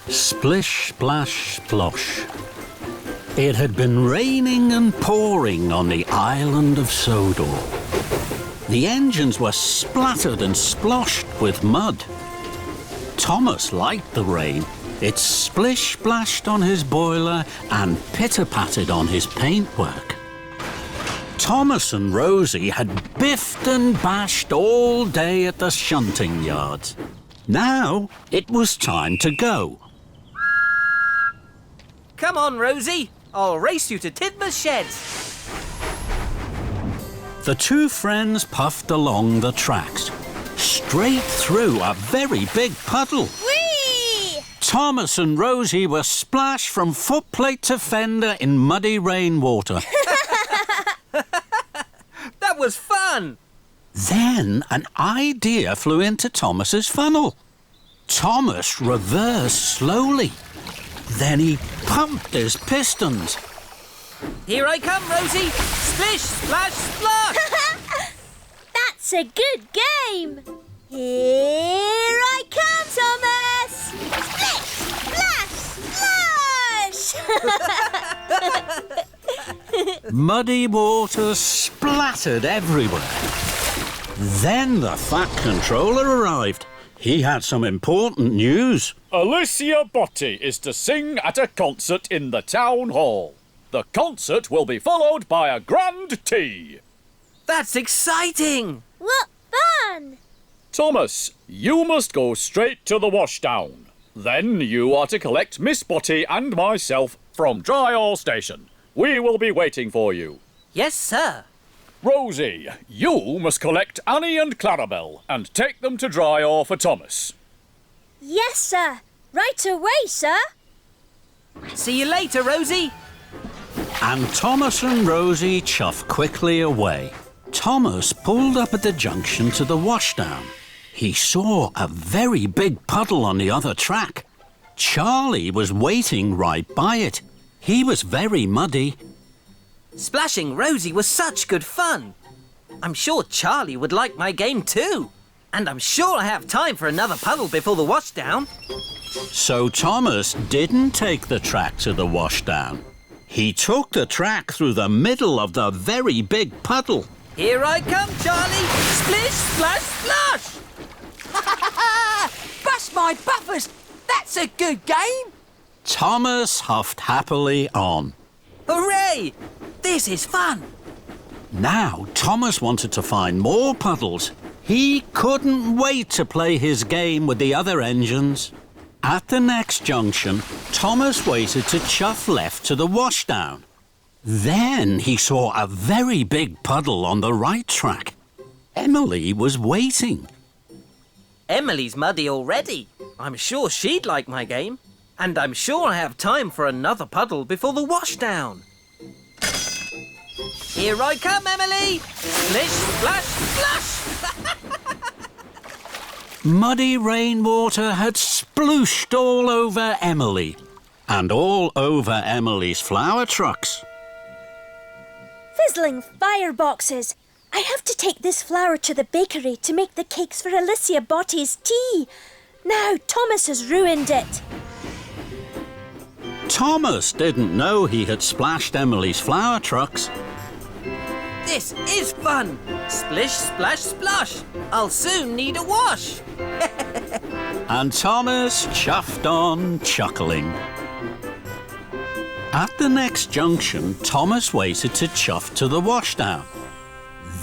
Splish, splash, splosh. It had been raining and pouring on the Island of Sodor. The engines were splattered and sploshed with mud. Thomas liked the rain. It splish-splashed on his boiler and pitter-patted on his paintwork. Thomas and Rosie had biffed and bashed all day at the shunting yards. Now it was time to go. Come on, Rosie. I'll race you to Tidmouth Sheds. The two friends puffed along the tracks, straight through a very big puddle. Whee! Thomas and Rosie were splashed from footplate to fender in muddy rainwater. That was fun. Then an idea flew into Thomas's funnel. Thomas reversed slowly. Then he pumped his pistons. Here I come, Rosie. Splish, splash, splosh. That's a good game. Here I come, Thomas. Splish, splash, splash. Muddy water splattered everywhere. Then the Fat Controller arrived. He had some important news. Alicia Botti is to sing at a concert in the town hall. The concert will be followed by a grand tea. That's exciting. What fun! Thomas, you must go straight to the washdown. Then you are to collect Miss Botti and myself from Dryall Station. We will be waiting for you. Yes, sir. Rosie, you must collect Annie and Clarabelle and take them to Dryall for Thomas. Yes, sir. Right away, sir. See you later, Rosie. And Thomas and Rosie chuffed quickly away. Thomas pulled up at the junction to the washdown. He saw a very big puddle on the other track. Charlie was waiting right by it. He was very muddy. Splashing Rosie was such good fun. I'm sure Charlie would like my game too. And I'm sure I have time for another puddle before the washdown. So Thomas didn't take the track to the washdown. He took the track through the middle of the very big puddle. Here I come, Charlie. Splish, splash, splosh. Bust my buffers! That's a good game! Thomas huffed happily on. Hooray! This is fun. Now Thomas wanted to find more puddles. He couldn't wait to play his game with the other engines. At the next junction, Thomas waited to chuff left to the washdown. Then he saw a very big puddle on the right track. Emily was waiting. Emily's muddy already. I'm sure she'd like my game. And I'm sure I have time for another puddle before the washdown. Here I come, Emily! Splish, splash, splash! Muddy rainwater had splooshed all over Emily and all over Emily's flower trucks. Fizzling fireboxes. I have to take this flour to the bakery to make the cakes for Alicia Botti's tea. Now Thomas has ruined it. Thomas didn't know he had splashed Emily's flower trucks. This is fun! Splish, splash, splosh! I'll soon need a wash! And Thomas chuffed on, chuckling. At the next junction, Thomas waited to chuff to the washdown.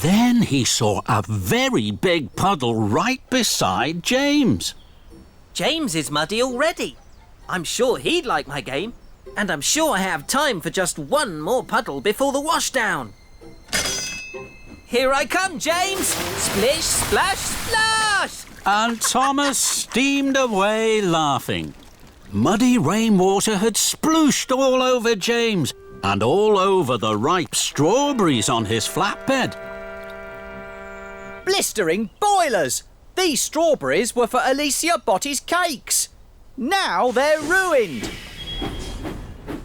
Then he saw a very big puddle right beside James. James is muddy already. I'm sure he'd like my game. And I'm sure I have time for just one more puddle before the washdown. Here I come, James! Splish, splash, splash! And Thomas steamed away laughing. Muddy rainwater had splooshed all over James and all over the ripe strawberries on his flatbed. Blistering boilers! These strawberries were for Alicia Botti's cakes. Now they're ruined.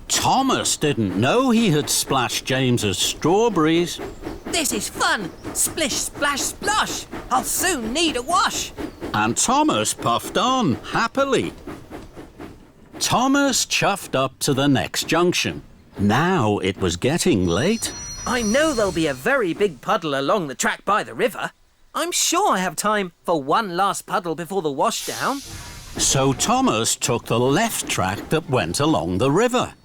Thomas didn't know he had splashed James's strawberries. This is fun! Splish, splash, splosh! I'll soon need a wash! And Thomas puffed on, happily. Thomas chuffed up to the next junction. Now it was getting late. I know there'll be a very big puddle along the track by the river. I'm sure I have time for one last puddle before the washdown. So Thomas took the left track that went along the river.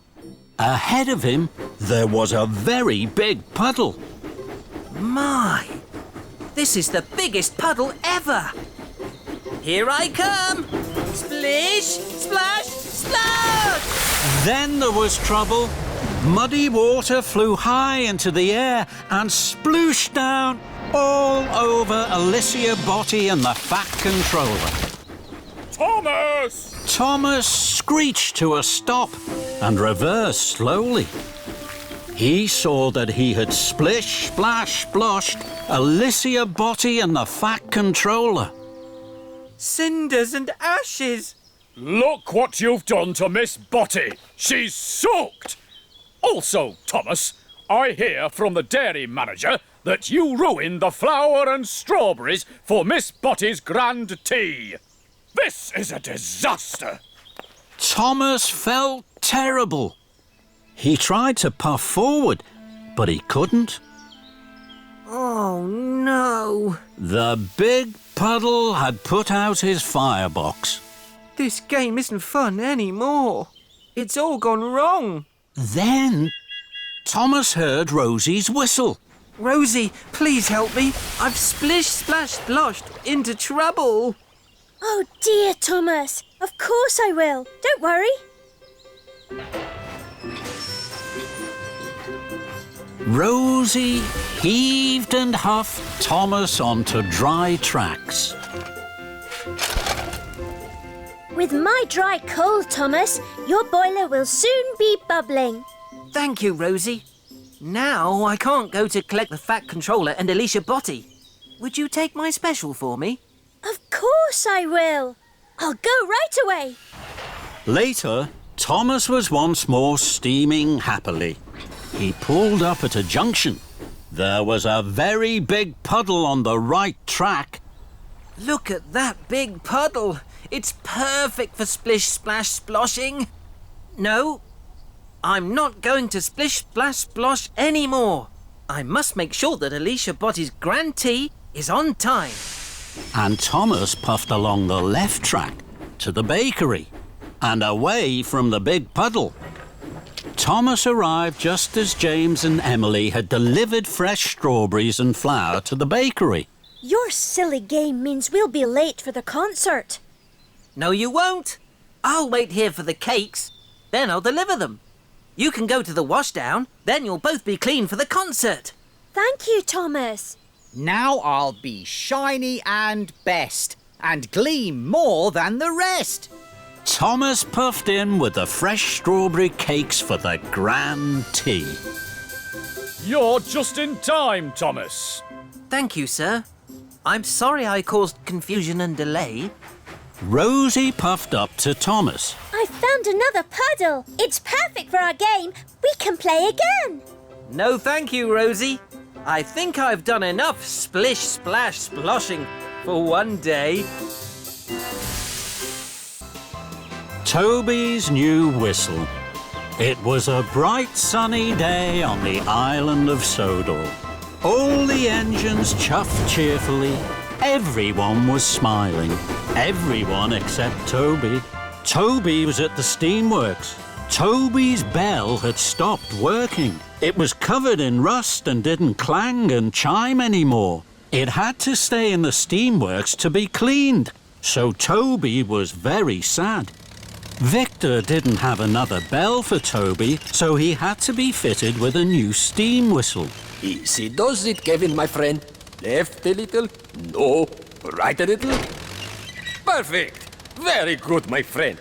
Ahead of him, there was a very big puddle. My, this is the biggest puddle ever. Here I come! Splish, splash, splash! Then there was trouble. Muddy water flew high into the air and splooshed down all over Alicia Botti and the Fat Controller. Thomas! Thomas screeched to a stop and reversed slowly. He saw that he had splish, splash, splashed Alicia Botti and the Fat Controller. Cinders and ashes. Look what you've done to Miss Botti. She's soaked. Also, Thomas, I hear from the dairy manager that you ruined the flour and strawberries for Miss Botti's grand tea. This is a disaster. Thomas felt terrible. He tried to puff forward, but he couldn't. Oh, no. The big puddle had put out his firebox. This game isn't fun anymore. It's all gone wrong. Then Thomas heard Rosie's whistle. Rosie, please help me. I've splish, splash, splashed into trouble. Oh dear, Thomas. Of course I will. Don't worry. Rosie heaved and huffed Thomas onto dry tracks. With my dry coal, Thomas, your boiler will soon be bubbling. Thank you, Rosie. Now I can't go to collect the Fat Controller and Alicia Botti. Would you take my special for me? Of course I will. I'll go right away. Later, Thomas was once more steaming happily. He pulled up at a junction. There was a very big puddle on the right track. Look at that big puddle. It's perfect for splish, splash, sploshing. No, I'm not going to splish, splash, splosh anymore. I must make sure that Alicia Botti's grand tea is on time. And Thomas puffed along the left track to the bakery and away from the big puddle. Thomas arrived just as James and Emily had delivered fresh strawberries and flour to the bakery. Your silly game means we'll be late for the concert. No, you won't. I'll wait here for the cakes, then I'll deliver them. You can go to the washdown, then you'll both be clean for the concert. Thank you, Thomas. Now I'll be shiny and best, and gleam more than the rest. Thomas puffed in with the fresh strawberry cakes for the grand tea. You're just in time, Thomas. Thank you, sir. I'm sorry I caused confusion and delay. Rosie puffed up to Thomas. I found another puddle. It's perfect for our game. We can play again. No, thank you, Rosie. I think I've done enough splish, splash, sploshing for one day. Toby's new whistle. It was a bright sunny day on the Island of Sodor. All the engines chuffed cheerfully. Everyone was smiling. Everyone except Toby. Toby was at the steamworks. Toby's bell had stopped working. It was covered in rust and didn't clang and chime anymore. It had to stay in the steamworks to be cleaned. So Toby was very sad. Victor didn't have another bell for Toby, so he had to be fitted with a new steam whistle. Easy does it, Kevin, my friend. Left a little, no, right a little. Perfect. Very good, my friend.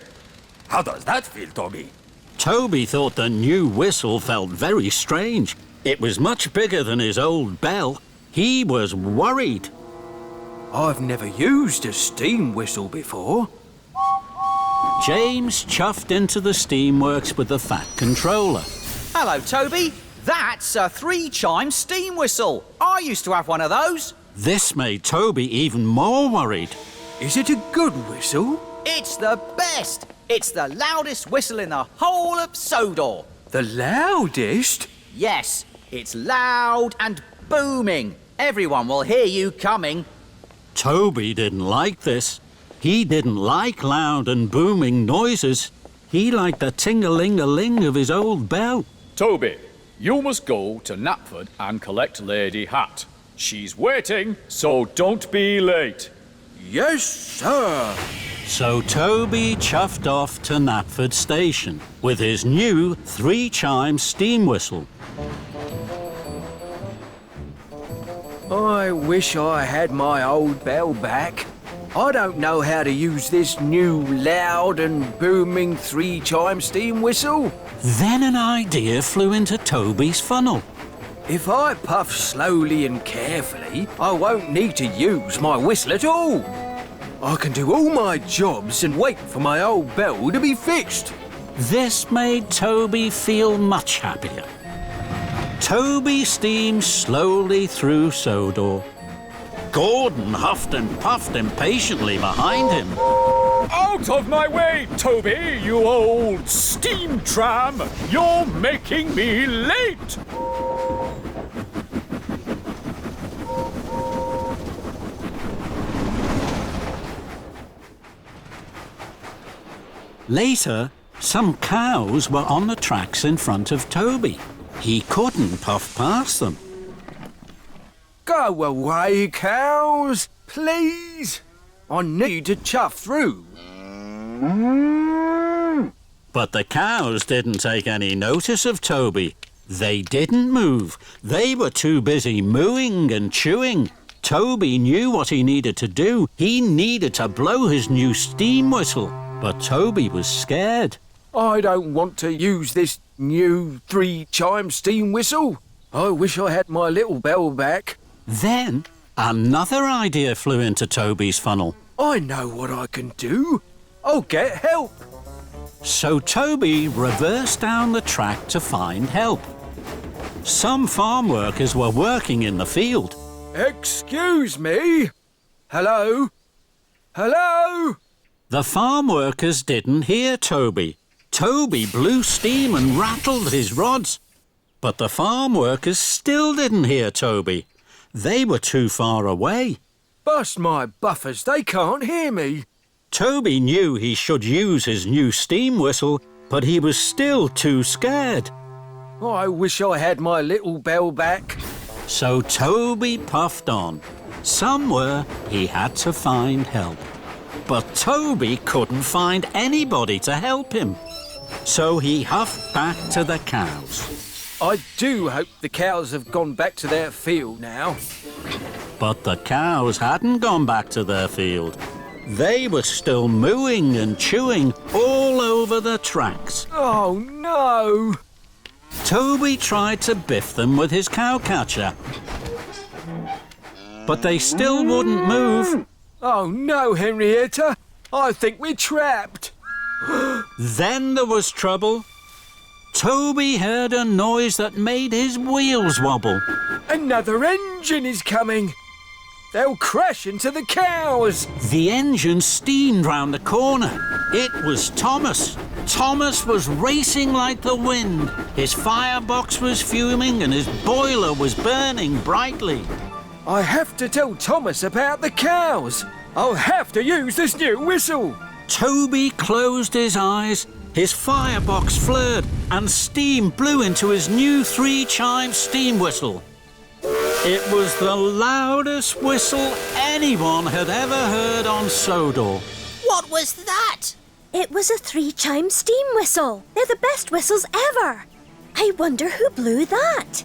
How does that feel, Toby? Toby thought the new whistle felt very strange. It was much bigger than his old bell. He was worried. I've never used a steam whistle before. James chuffed into the steamworks with the Fat Controller. Hello, Toby. That's a 3-chime steam whistle. I used to have one of those. This made Toby even more worried. Is it a good whistle? It's the best! It's the loudest whistle in the whole of Sodor. The loudest? Yes, it's loud and booming. Everyone will hear you coming. Toby didn't like this. He didn't like loud and booming noises. He liked the ting-a-ling-a-ling of his old bell. Toby, you must go to Knapford and collect Lady Hatt. She's waiting, so don't be late. Yes, sir. So Toby chuffed off to Knapford Station with his new 3-chime steam whistle. I wish I had my old bell back. I don't know how to use this new loud and booming 3-chime steam whistle. Then an idea flew into Toby's funnel. If I puff slowly and carefully, I won't need to use my whistle at all. I can do all my jobs and wait for my old bell to be fixed. This made Toby feel much happier. Toby steamed slowly through Sodor. Gordon huffed and puffed impatiently behind him. Out of my way, Toby, you old steam tram! You're making me late! Later, some cows were on the tracks in front of Toby. He couldn't puff past them. Go away, cows, please. I need to chuff through. But the cows didn't take any notice of Toby. They didn't move. They were too busy mooing and chewing. Toby knew what he needed to do. He needed to blow his new steam whistle. But Toby was scared. I don't want to use this new 3-chime steam whistle. I wish I had my little bell back. Then another idea flew into Toby's funnel. I know what I can do. I'll get help. So Toby reversed down the track to find help. Some farm workers were working in the field. Excuse me. Hello? Hello? The farm workers didn't hear Toby. Toby blew steam and rattled his rods. But the farm workers still didn't hear Toby. They were too far away. Bust my buffers, they can't hear me. Toby knew he should use his new steam whistle, but he was still too scared. I wish I had my little bell back. So Toby puffed on. Somewhere he had to find help. But Toby couldn't find anybody to help him. So he huffed back to the cows. I do hope the cows have gone back to their field now. But the cows hadn't gone back to their field. They were still mooing and chewing all over the tracks. Oh, no! Toby tried to biff them with his cowcatcher. But they still wouldn't move. Oh, no, Henrietta. I think we're trapped. Then there was trouble. Toby heard a noise that made his wheels wobble. Another engine is coming. They'll crash into the cows. The engine steamed round the corner. It was Thomas. Thomas was racing like the wind. His firebox was fuming and his boiler was burning brightly. I have to tell Thomas about the cows. I'll have to use this new whistle. Toby closed his eyes. His firebox flared and steam blew into his new 3-chime steam whistle. It was the loudest whistle anyone had ever heard on Sodor. What was that? It was a 3-chime steam whistle. They're the best whistles ever. I wonder who blew that.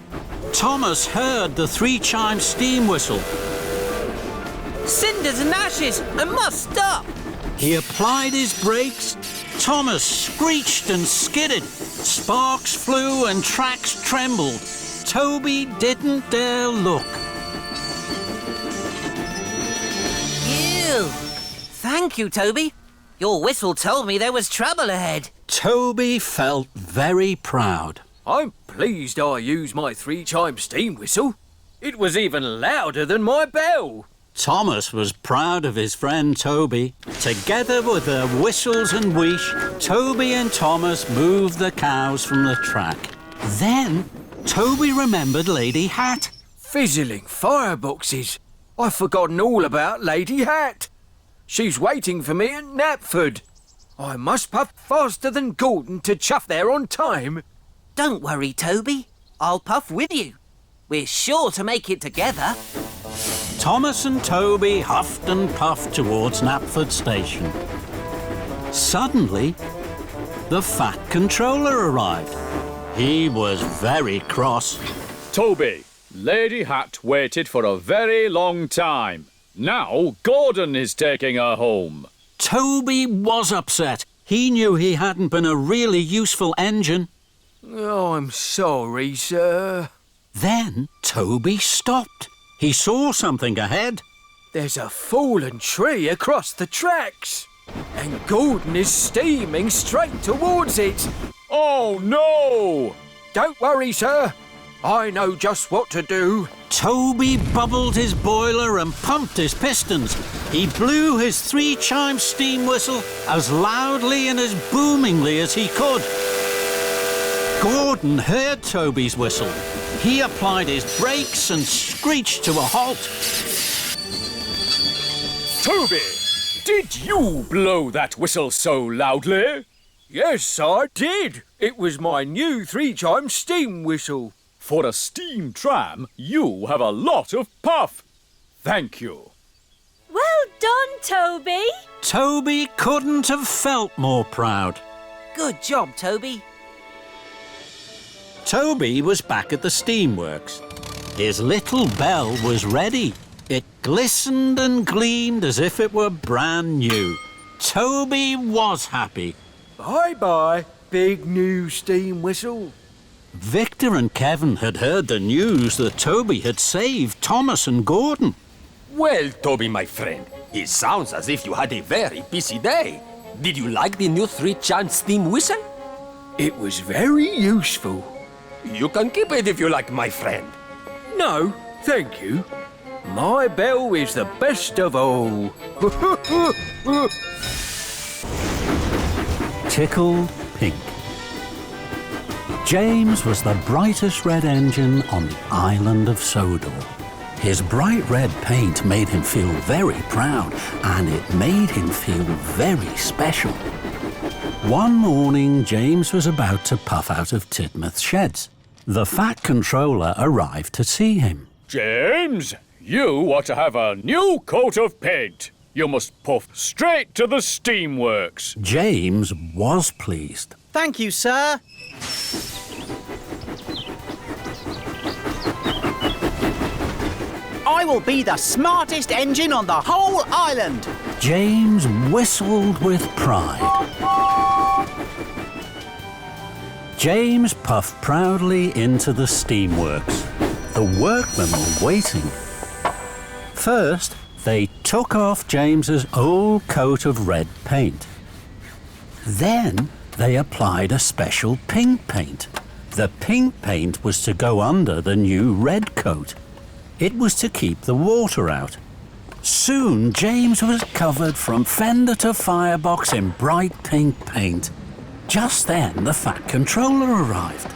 Thomas heard the 3-chime steam whistle. Cinders and ashes! I must stop! He applied his brakes. Thomas screeched and skidded. Sparks flew and tracks trembled. Toby didn't dare look. Ew! Thank you, Toby. Your whistle told me there was trouble ahead. Toby felt very proud. I'm pleased I used my 3-chime steam whistle. It was even louder than my bell. Thomas was proud of his friend Toby. Together with their whistles and wheesh, Toby and Thomas moved the cows from the track. Then, Toby remembered Lady Hatt. Fizzling fireboxes. I've forgotten all about Lady Hatt. She's waiting for me at Knapford. I must puff faster than Gordon to chuff there on time. Don't worry, Toby. I'll puff with you. We're sure to make it together. Thomas and Toby huffed and puffed towards Knapford Station. Suddenly, the Fat Controller arrived. He was very cross. Toby, Lady Hatt waited for a very long time. Now Gordon is taking her home. Toby was upset. He knew he hadn't been a really useful engine. Oh, I'm sorry, sir. Then Toby stopped. He saw something ahead. There's a fallen tree across the tracks. And Gordon is steaming straight towards it. Oh, no! Don't worry, sir. I know just what to do. Toby bubbled his boiler and pumped his pistons. He blew his 3-chime steam whistle as loudly and as boomingly as he could. Gordon heard Toby's whistle. He applied his brakes and screeched to a halt. Toby, did you blow that whistle so loudly? Yes, I did. It was my new 3-chime steam whistle. For a steam tram, you have a lot of puff. Thank you. Well done, Toby. Toby couldn't have felt more proud. Good job, Toby. Toby was back at the steamworks. His little bell was ready. It glistened and gleamed as if it were brand new. Toby was happy. Bye-bye, big new steam whistle. Victor and Kevin had heard the news that Toby had saved Thomas and Gordon. Well, Toby, my friend, it sounds as if you had a very busy day. Did you like the new 3-chime steam whistle? It was very useful. You can keep it if you like, my friend. No, thank you. My bell is the best of all. Tickled Pink. James was the brightest red engine on the Island of Sodor. His bright red paint made him feel very proud, and it made him feel very special. One morning, James was about to puff out of Tidmouth's sheds. The Fat Controller arrived to see him. James, you are to have a new coat of paint. You must puff straight to the steamworks. James was pleased. Thank you, sir. I will be the smartest engine on the whole island. James whistled with pride. James puffed proudly into the steamworks. The workmen were waiting. First, they took off James's old coat of red paint. Then, they applied a special pink paint. The pink paint was to go under the new red coat. It was to keep the water out. Soon, James was covered from fender to firebox in bright pink paint. Just then, the Fat Controller arrived.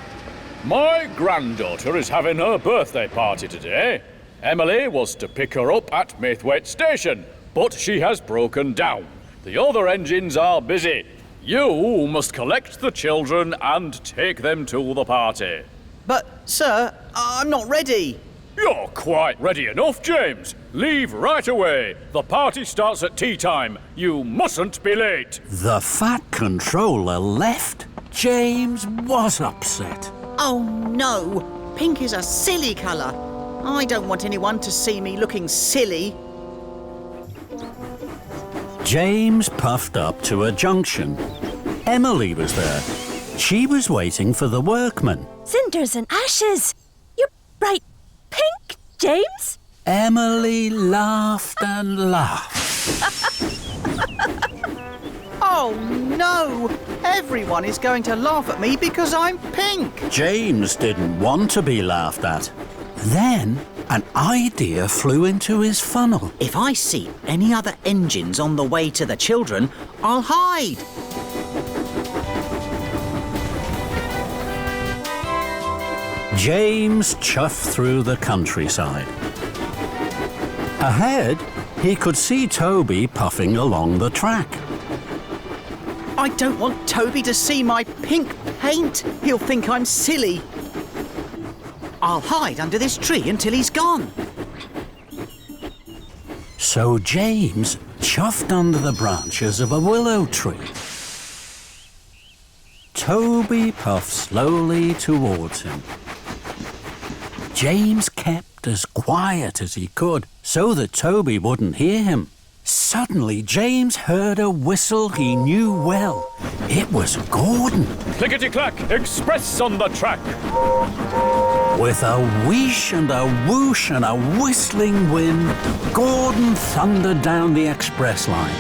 My granddaughter is having her birthday party today. Emily was to pick her up at Mithwaite Station, but she has broken down. The other engines are busy. You must collect the children and take them to the party. But, sir, I'm not ready. You're quite ready enough, James. Leave right away. The party starts at tea time. You mustn't be late. The Fat Controller left. James was upset. Oh, no. Pink is a silly colour. I don't want anyone to see me looking silly. James puffed up to a junction. Emily was there. She was waiting for the workmen. Cinders and ashes. You're bright pink, James. Emily laughed and laughed. Oh, no. Everyone is going to laugh at me because I'm pink. James didn't want to be laughed at. Then An idea flew into his funnel. If I see any other engines on the way to the children, I'll hide. James chuffed through the countryside. Ahead, he could see Toby puffing along the track. I don't want Toby to see my pink paint. He'll think I'm silly. I'll hide under this tree until he's gone. So James chuffed under the branches of a willow tree. Toby puffed slowly towards him. James kept as quiet as he could so that Toby wouldn't hear him. Suddenly, James heard a whistle he knew well. It was Gordon. Clickety-clack, express on the track. With a wheesh and a whoosh and a whistling wind, Gordon thundered down the express line.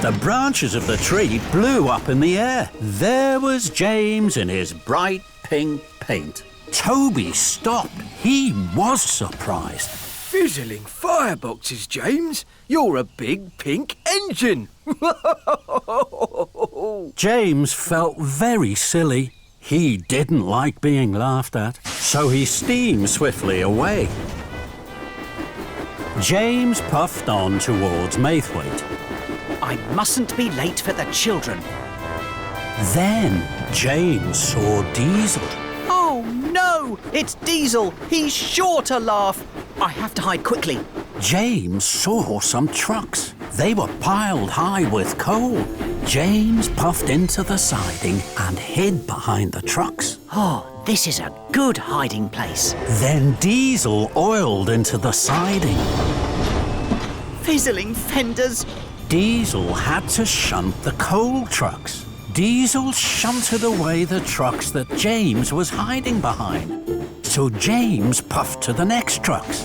The branches of the tree blew up in the air. There was James in his bright pink paint. Toby stopped. He was surprised. Fizzling fireboxes, James. You're a big pink engine. James felt very silly. He didn't like being laughed at, so he steamed swiftly away. James puffed on towards Maithwaite. I mustn't be late for the children. Then James saw Diesel. Oh no! It's Diesel! He's sure to laugh! I have to hide quickly. James saw some trucks. They were piled high with coal. James puffed into the siding and hid behind the trucks. Oh, this is a good hiding place. Then Diesel oiled into the siding. Fizzling fenders. Diesel had to shunt the coal trucks. Diesel shunted away the trucks that James was hiding behind. So James puffed to the next trucks.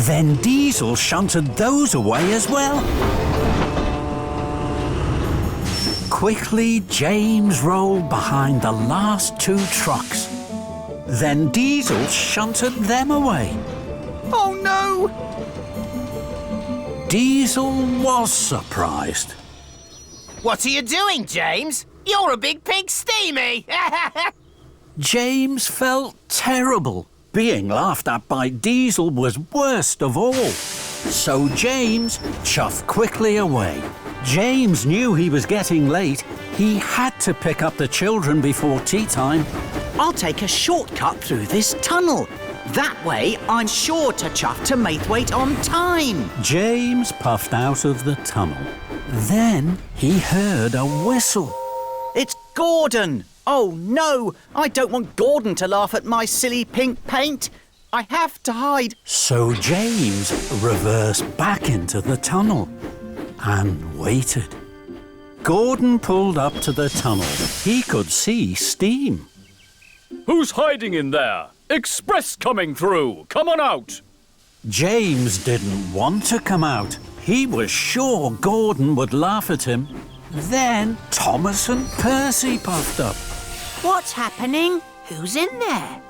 Then Diesel shunted those away as well. Quickly, James rolled behind the last two trucks. Then Diesel shunted them away. Oh no! Diesel was surprised. What are you doing, James? You're a big pink steamy! James felt terrible. Being laughed at by Diesel was worst of all. So James chuffed quickly away. James knew he was getting late. He had to pick up the children before tea time. I'll take a shortcut through this tunnel. That way, I'm sure to chuff to Maithwaite on time. James puffed out of the tunnel. Then he heard a whistle. It's Gordon. Oh no, I don't want Gordon to laugh at my silly pink paint. I have to hide. So James reversed back into the tunnel and waited. Gordon pulled up to the tunnel. He could see steam. Who's hiding in there? Express coming through. Come on out. James didn't want to come out. He was sure Gordon would laugh at him. Then Thomas and Percy puffed up. What's happening? Who's in there?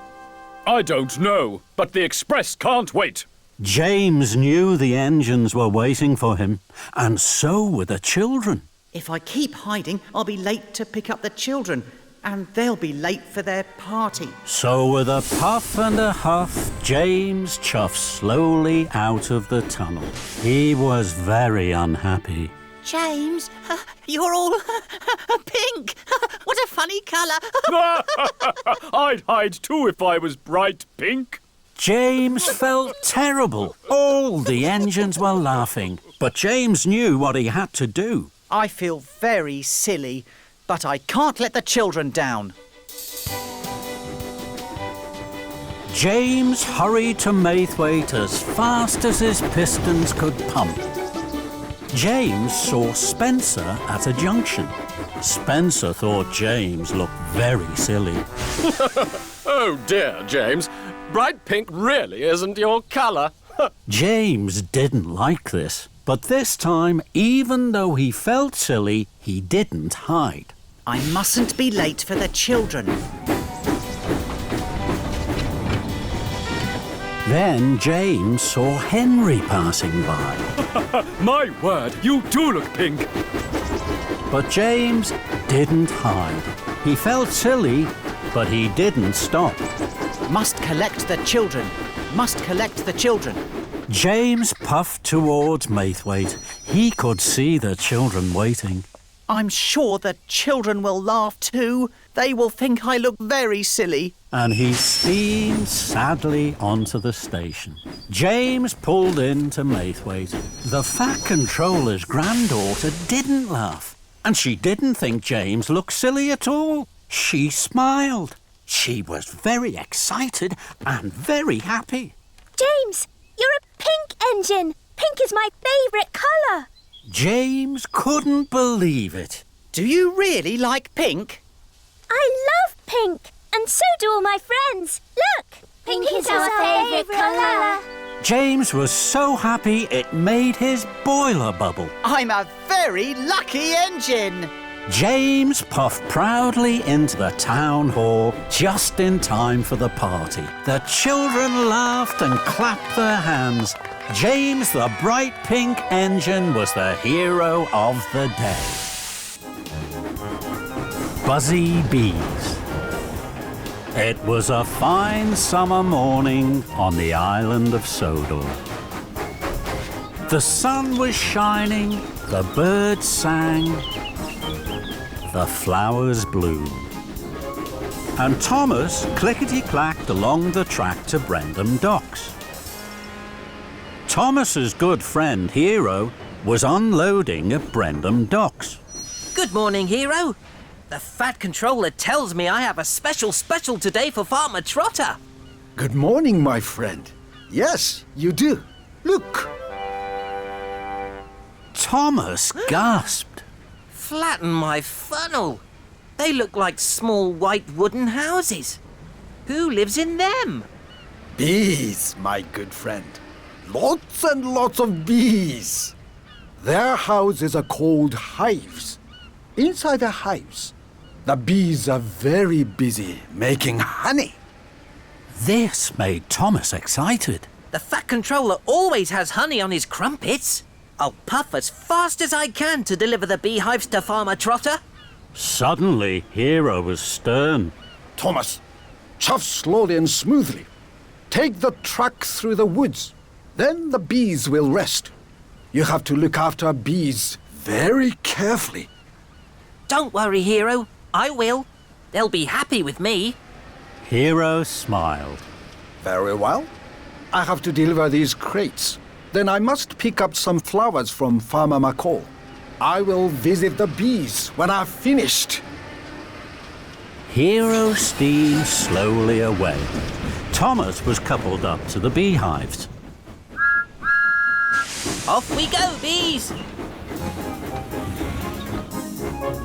I don't know, but the express can't wait. James knew the engines were waiting for him, and so were the children. If I keep hiding, I'll be late to pick up the children, and they'll be late for their party. So with a puff and a huff, James chuffed slowly out of the tunnel. He was very unhappy. James, you're all pink. What a funny colour. I'd hide too if I was bright pink. James felt terrible. All the engines were laughing, but James knew what he had to do. I feel very silly, but I can't let the children down. James hurried to Maithwaite as fast as his pistons could pump. James saw Spencer at a junction. Spencer thought James looked very silly. Oh dear, James. Bright pink really isn't your colour. James didn't like this, but this time, even though he felt silly, he didn't hide. I mustn't be late for the children. Then James saw Henry passing by. My word, you do look pink. But James didn't hide. He felt silly, but he didn't stop. Must collect the children. Must collect the children. James puffed towards Maithwaite. He could see the children waiting. I'm sure the children will laugh too. They will think I look very silly. And he steamed sadly onto the station. James pulled into Maithwaite. The Fat Controller's granddaughter didn't laugh. And she didn't think James looked silly at all. She smiled. She was very excited and very happy. James, you're a pink engine. Pink is my favourite colour. James couldn't believe it. Do you really like pink? I love pink, and so do all my friends. Look! Pink is our favourite colour. James was so happy it made his boiler bubble. I'm a very lucky engine. James puffed proudly into the town hall just in time for the party. The children laughed and clapped their hands. James, the bright pink engine, was the hero of the day. Buzzy bees. It was a fine summer morning on the island of Sodor. The sun was shining, the birds sang, the flowers bloomed. And Thomas clickety-clacked along the track to Brendam Docks. Thomas's good friend Hero was unloading at Brendam Docks. Good morning, Hero. The Fat Controller tells me I have a special today for Farmer Trotter. Good morning, my friend. Yes, you do. Look. Thomas gasped. Flatten my funnel. They look like small white wooden houses. Who lives in them? Bees, my good friend. Lots and lots of bees. Their houses are called hives. Inside the hives, the bees are very busy making honey. This made Thomas excited. The Fat Controller always has honey on his crumpets. I'll puff as fast as I can to deliver the beehives to Farmer Trotter. Suddenly, Hero was stern. Thomas, chuff slowly and smoothly. Take the truck through the woods. Then the bees will rest. You have to look after bees very carefully. Don't worry, Hero. I will. They'll be happy with me. Hero smiled. Very well. I have to deliver these crates. Then I must pick up some flowers from Farmer McCall. I will visit the bees when I've finished. Hero steamed slowly away. Thomas was coupled up to the beehives. Off we go, bees!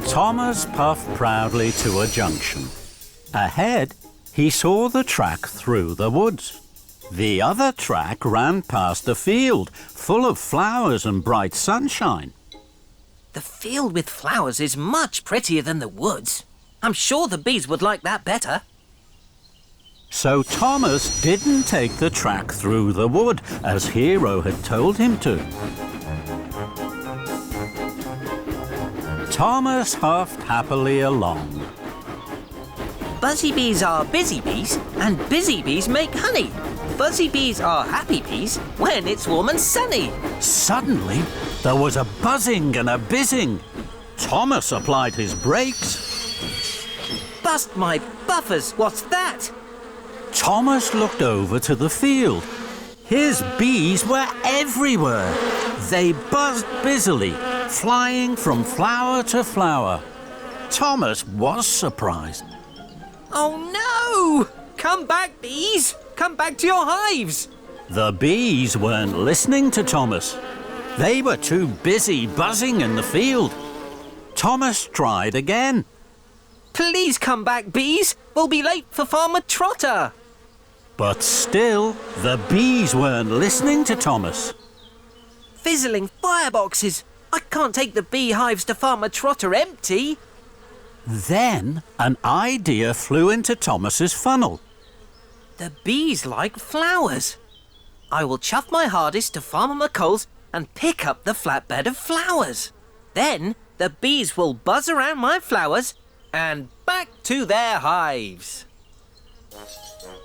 Thomas puffed proudly to a junction. Ahead, he saw the track through the woods. The other track ran past a field full of flowers and bright sunshine. The field with flowers is much prettier than the woods. I'm sure the bees would like that better. So Thomas didn't take the track through the wood as Hero had told him to. Thomas huffed happily along. Buzzy bees are busy bees, and busy bees make honey. Buzzy bees are happy bees when it's warm and sunny. Suddenly, there was a buzzing and a bizzing. Thomas applied his brakes. Bust my buffers, what's that? Thomas looked over to the field. His bees were everywhere. They buzzed busily, flying from flower to flower. Thomas was surprised. Oh no! Come back, bees! Come back to your hives! The bees weren't listening to Thomas. They were too busy buzzing in the field. Thomas tried again. Please come back, bees! We'll be late for Farmer Trotter! But still, the bees weren't listening to Thomas. Fizzling fireboxes! I can't take the beehives to Farmer Trotter empty! Then an idea flew into Thomas's funnel. The bees like flowers. I will chuff my hardest to Farmer McColl's and pick up the flatbed of flowers. Then the bees will buzz around my flowers and back to their hives.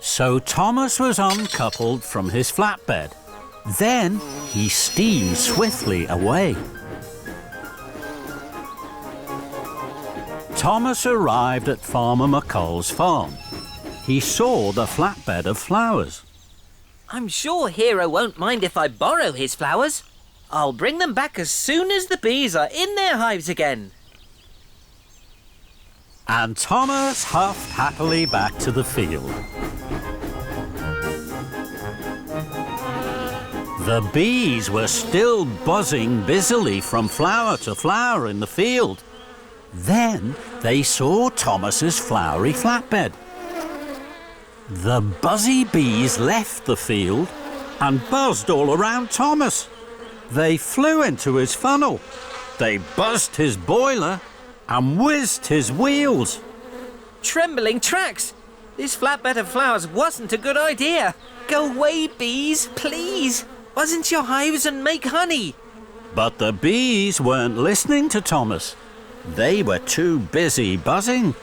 So Thomas was uncoupled from his flatbed. Then he steamed swiftly away. Thomas arrived at Farmer McColl's farm. He saw the flatbed of flowers. I'm sure Hero won't mind if I borrow his flowers. I'll bring them back as soon as the bees are in their hives again. And Thomas huffed happily back to the field. The bees were still buzzing busily from flower to flower in the field. Then they saw Thomas's flowery flatbed. The buzzy bees left the field and buzzed all around Thomas. They flew into his funnel. They buzzed his boiler and whizzed his wheels. Trembling tracks! This flatbed of flowers wasn't a good idea. Go away, bees, please. Buzz into your hives and make honey. But the bees weren't listening to Thomas. They were too busy buzzing.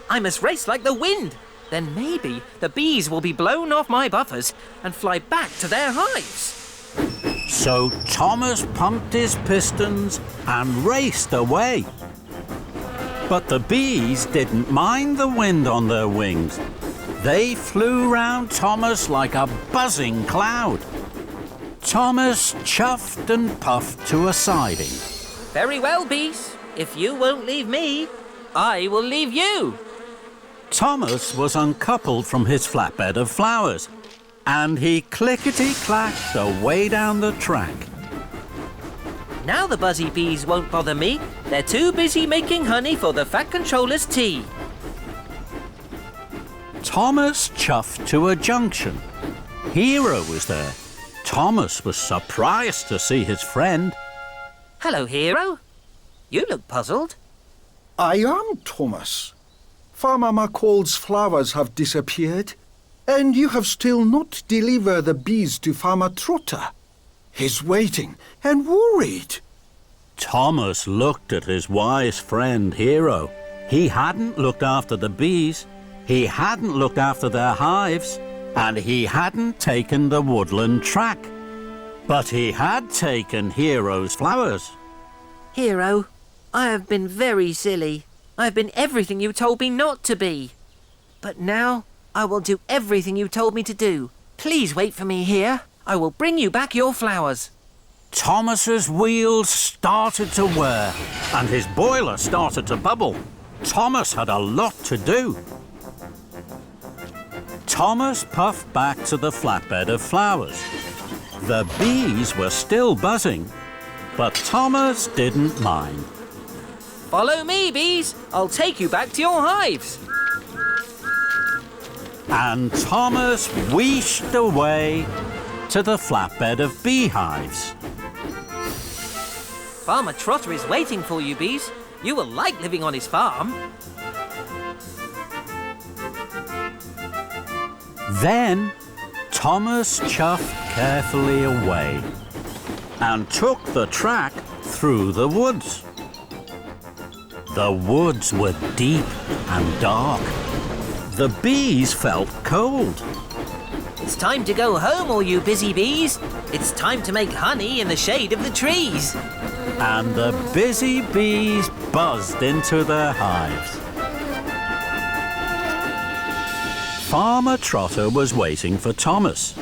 I must race like the wind. Then maybe the bees will be blown off my buffers and fly back to their hives. So Thomas pumped his pistons and raced away. But the bees didn't mind the wind on their wings. They flew round Thomas like a buzzing cloud. Thomas chuffed and puffed to a siding. Very well, bees. If you won't leave me, I will leave you. Thomas was uncoupled from his flatbed of flowers, and he clickety-clacked away down the track. Now the buzzy bees won't bother me. They're too busy making honey for the Fat Controller's tea. Thomas chuffed to a junction. Hero was there. Thomas was surprised to see his friend. Hello, Hero. You look puzzled. I am Thomas. Farmer McColl's flowers have disappeared, and you have still not delivered the bees to Farmer Trotter. He's waiting and worried. Thomas looked at his wise friend Hero. He hadn't looked after the bees, he hadn't looked after their hives, and he hadn't taken the woodland track. But he had taken Hero's flowers. Hero, I have been very silly. I have been everything you told me not to be. But now I will do everything you told me to do. Please wait for me here. I will bring you back your flowers. Thomas's wheels started to whir and his boiler started to bubble. Thomas had a lot to do. Thomas puffed back to the flatbed of flowers. The bees were still buzzing, but Thomas didn't mind. Follow me, bees. I'll take you back to your hives. And Thomas wheeshed away to the flatbed of beehives. Farmer Trotter is waiting for you, bees. You will like living on his farm. Then Thomas chuffed carefully away and took the track through the woods. The woods were deep and dark. The bees felt cold. It's time to go home, all you busy bees. It's time to make honey in the shade of the trees. And the busy bees buzzed into their hives. Farmer Trotter was waiting for Thomas.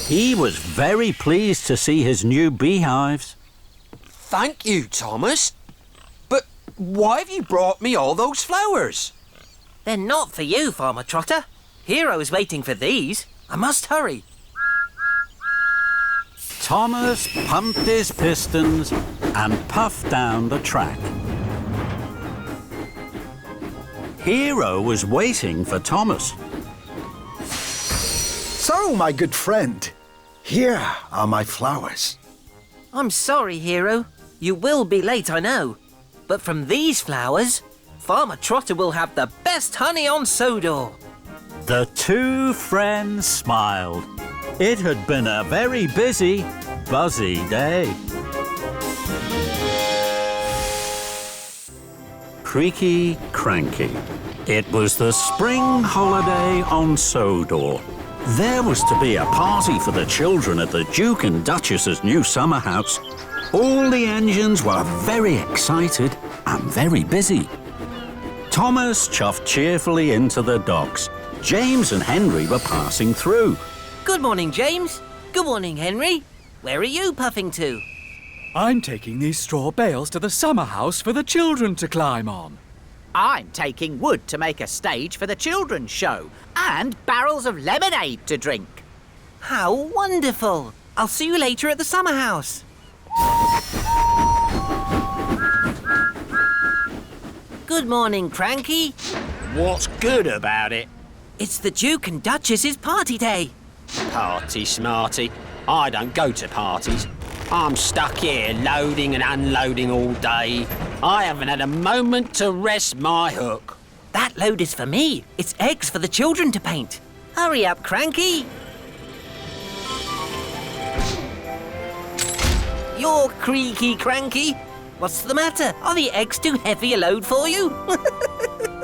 He was very pleased to see his new beehives. Thank you, Thomas. But why have you brought me all those flowers? They're not for you, Farmer Trotter. Hero is waiting for these. I must hurry. Thomas pumped his pistons and puffed down the track. Hero was waiting for Thomas. So, my good friend, here are my flowers. I'm sorry, Hero. You will be late, I know. But from these flowers, Farmer Trotter will have the best honey on Sodor. The two friends smiled. It had been a very busy, buzzy day. Creaky Cranky. It was the spring holiday on Sodor. There was to be a party for the children at the Duke and Duchess's new summer house. All the engines were very excited and very busy. Thomas chuffed cheerfully into the docks. James and Henry were passing through. Good morning, James. Good morning, Henry. Where are you puffing to? I'm taking these straw bales to the summer house for the children to climb on. I'm taking wood to make a stage for the children's show and barrels of lemonade to drink. How wonderful. I'll see you later at the summer house. Good morning, Cranky. What's good about it? It's the Duke and Duchess's party day. Party smarty. I don't go to parties. I'm stuck here loading and unloading all day. I haven't had a moment to rest my hook. That load is for me. It's eggs for the children to paint. Hurry up, Cranky. You're Creaky Cranky. What's the matter? Are the eggs too heavy a load for you?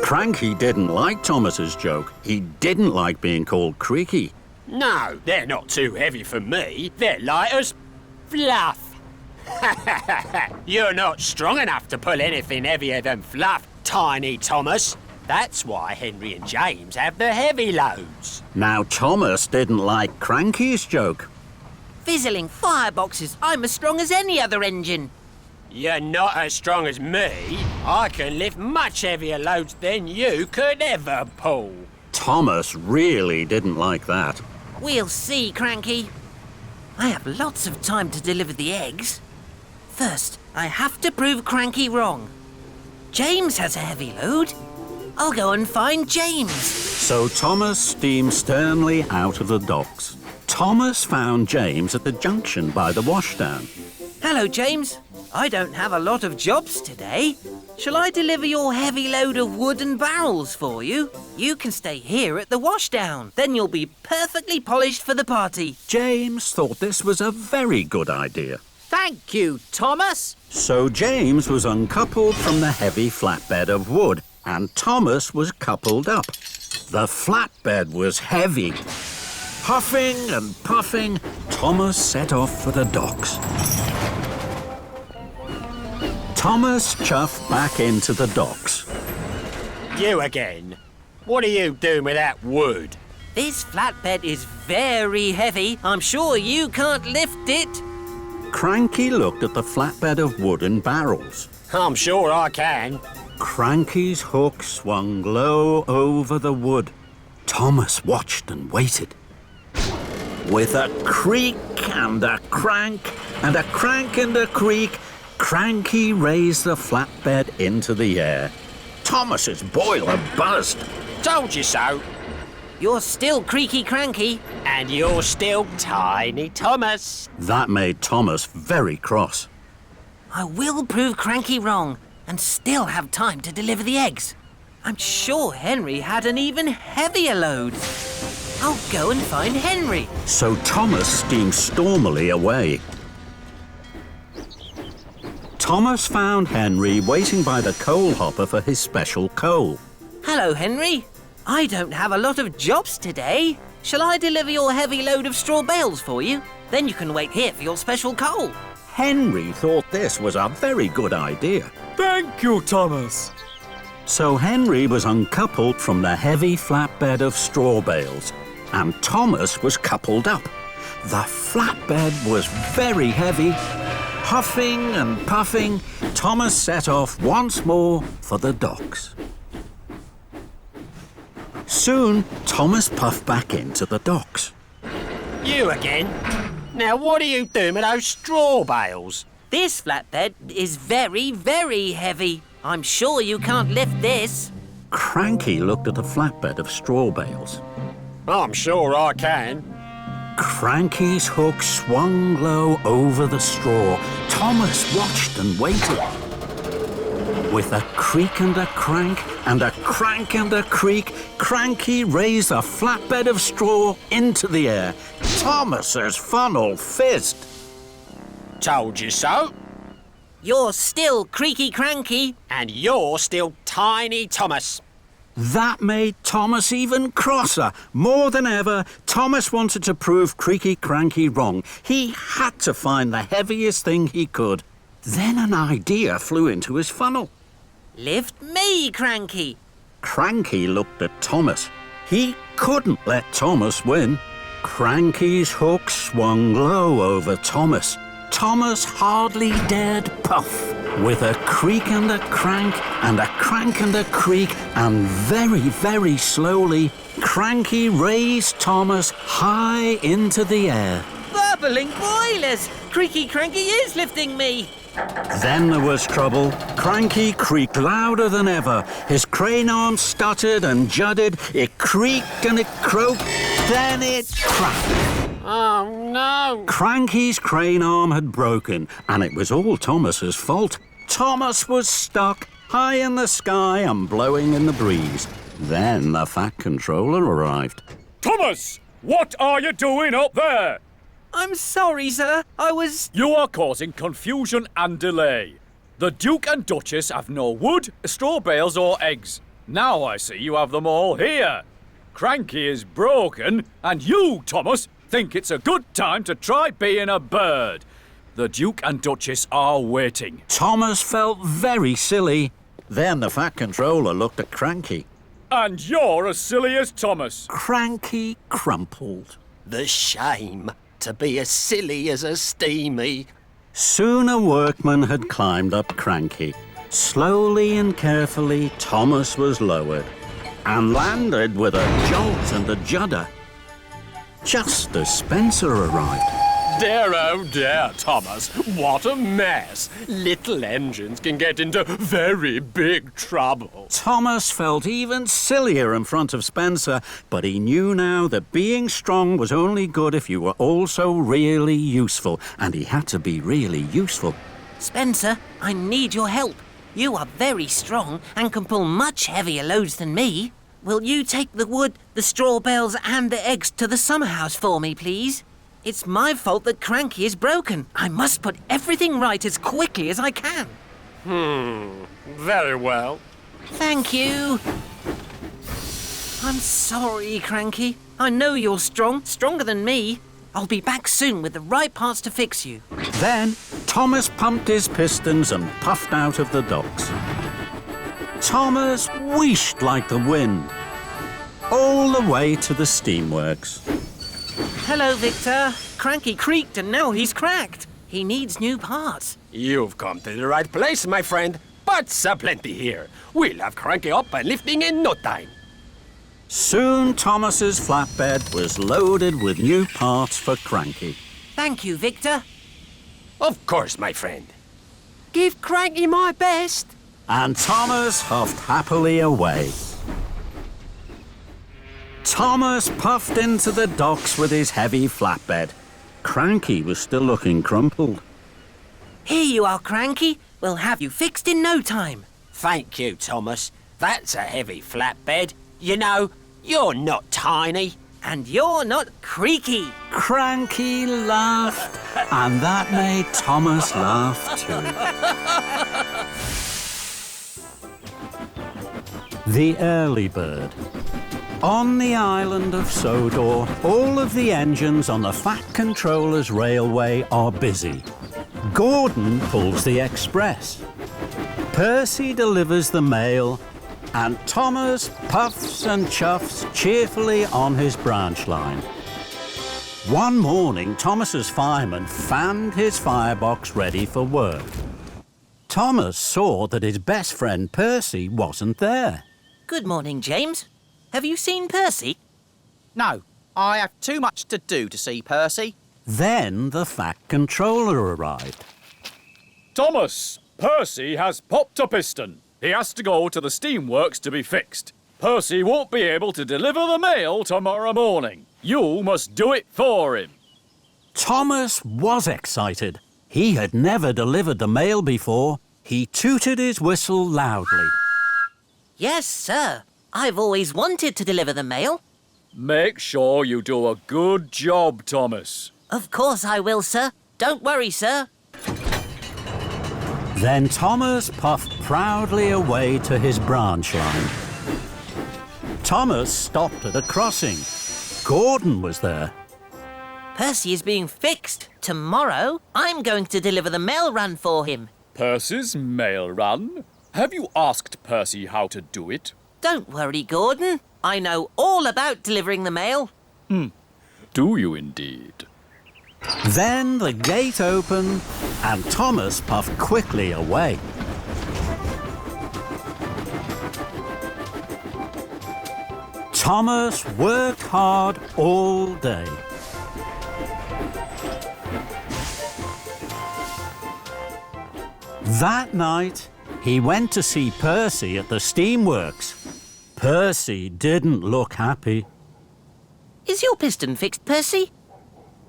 Cranky didn't like Thomas's joke. He didn't like being called Creaky. No, they're not too heavy for me. They're light as fluff. You're not strong enough to pull anything heavier than fluff, Tiny Thomas. That's why Henry and James have the heavy loads. Now Thomas didn't like Cranky's joke. Fizzling fireboxes. I'm as strong as any other engine. You're not as strong as me. I can lift much heavier loads than you could ever pull. Thomas really didn't like that. We'll see, Cranky. I have lots of time to deliver the eggs. First, I have to prove Cranky wrong. James has a heavy load. I'll go and find James. So Thomas steamed sternly out of the docks. Thomas found James at the junction by the washdown. Hello, James. I don't have a lot of jobs today. Shall I deliver your heavy load of wood and barrels for you? You can stay here at the washdown. Then you'll be perfectly polished for the party. James thought this was a very good idea. Thank you, Thomas. So James was uncoupled from the heavy flatbed of wood, and Thomas was coupled up. The flatbed was heavy. Huffing and puffing, Thomas set off for the docks. Thomas chuffed back into the docks. You again? What are you doing with that wood? This flatbed is very heavy. I'm sure you can't lift it. Cranky looked at the flatbed of wood and barrels. I'm sure I can. Cranky's hook swung low over the wood. Thomas watched and waited. With a creak and a crank and a crank and a creak, Cranky raised the flatbed into the air. Thomas's boiler buzzed. Told you so. You're still Creaky Cranky. And you're still Tiny Thomas. That made Thomas very cross. I will prove Cranky wrong and still have time to deliver the eggs. I'm sure Henry had an even heavier load. I'll go and find Henry. So Thomas steamed stormily away. Thomas found Henry waiting by the coal hopper for his special coal. Hello, Henry. I don't have a lot of jobs today. Shall I deliver your heavy load of straw bales for you? Then you can wait here for your special coal. Henry thought this was a very good idea. Thank you, Thomas. So Henry was uncoupled from the heavy flatbed of straw bales, and Thomas was coupled up. The flatbed was very heavy. Huffing and puffing, Thomas set off once more for the docks. Soon, Thomas puffed back into the docks. You again? Now what are you doing with those straw bales? This flatbed is very, very heavy. I'm sure you can't lift this. Cranky looked at the flatbed of straw bales. I'm sure I can. Cranky's hook swung low over the straw. Thomas watched and waited. With a creak and a crank, and a crank and a creak, Cranky raised a flatbed of straw into the air. Thomas's funnel fizzed. Told you so. You're still Creaky Cranky. And you're still Tiny Thomas. That made Thomas even crosser. More than ever, Thomas wanted to prove Creaky Cranky wrong. He had to find the heaviest thing he could. Then an idea flew into his funnel. Lift me, Cranky. Cranky looked at Thomas. He couldn't let Thomas win. Cranky's hook swung low over Thomas. Thomas hardly dared puff. With a creak and a crank, and a crank and a creak, and very, very slowly, Cranky raised Thomas high into the air. Bubbling boilers! Creaky Cranky is lifting me. Then there was trouble. Cranky creaked louder than ever. His crane arm stuttered and judded. It creaked and it croaked. Then it cracked. Oh, no. Cranky's crane arm had broken, and it was all Thomas's fault. Thomas was stuck high in the sky and blowing in the breeze. Then the Fat Controller arrived. Thomas, what are you doing up there? I'm sorry, sir. You are causing confusion and delay. The Duke and Duchess have no wood, straw bales or eggs. Now I see you have them all here. Cranky is broken, and you, Thomas, think it's a good time to try being a bird. The Duke and Duchess are waiting. Thomas felt very silly. Then the Fat Controller looked at Cranky. And you're as silly as Thomas. Cranky crumpled. The shame to be as silly as a steamy. Soon a workman had climbed up Cranky. Slowly and carefully, Thomas was lowered and landed with a jolt and a judder. Just as Spencer arrived. Dear, oh dear, Thomas, what a mess. Little engines can get into very big trouble. Thomas felt even sillier in front of Spencer, but he knew now that being strong was only good if you were also really useful, and he had to be really useful. Spencer, I need your help. You are very strong and can pull much heavier loads than me. Will you take the wood, the straw bales and the eggs to the summer house for me, please? It's my fault that Cranky is broken. I must put everything right as quickly as I can. Very well. Thank you. I'm sorry, Cranky. I know you're strong, stronger than me. I'll be back soon with the right parts to fix you. Then Thomas pumped his pistons and puffed out of the docks. Thomas wheeshed like the wind, all the way to the steamworks. Hello, Victor. Cranky creaked and now he's cracked. He needs new parts. You've come to the right place, my friend. Parts aplenty here. We'll have Cranky up and lifting in no time. Soon Thomas's flatbed was loaded with new parts for Cranky. Thank you, Victor. Of course, my friend. Give Cranky my best. And Thomas huffed happily away. Thomas puffed into the docks with his heavy flatbed. Cranky was still looking crumpled. Here you are, Cranky. We'll have you fixed in no time. Thank you, Thomas. That's a heavy flatbed. You know, you're not tiny. And you're not creaky. Cranky laughed, and that made Thomas laugh too. The Early Bird. On the island of Sodor, all of the engines on the Fat Controller's railway are busy. Gordon pulls the express. Percy delivers the mail, and Thomas puffs and chuffs cheerfully on his branch line. One morning, Thomas's fireman fanned his firebox ready for work. Thomas saw that his best friend Percy wasn't there. Good morning, James. Have you seen Percy? No, I have too much to do to see Percy. Then the Fat Controller arrived. Thomas, Percy has popped a piston. He has to go to the steamworks to be fixed. Percy won't be able to deliver the mail tomorrow morning. You must do it for him. Thomas was excited. He had never delivered the mail before. he tooted his whistle loudly. Yes, sir. I've always wanted to deliver the mail. Make sure you do a good job, Thomas. Of course I will, sir. Don't worry, sir. Then Thomas puffed proudly away to his branch line. Thomas stopped at a crossing. Gordon was there. Percy is being fixed. Tomorrow, I'm going to deliver the mail run for him. Percy's mail run? Have you asked Percy how to do it? Don't worry, Gordon. I know all about delivering the mail. Do you indeed? Then the gate opened and Thomas puffed quickly away. Thomas worked hard all day. That night, he went to see Percy at the steamworks. Percy didn't look happy. Is your piston fixed, Percy?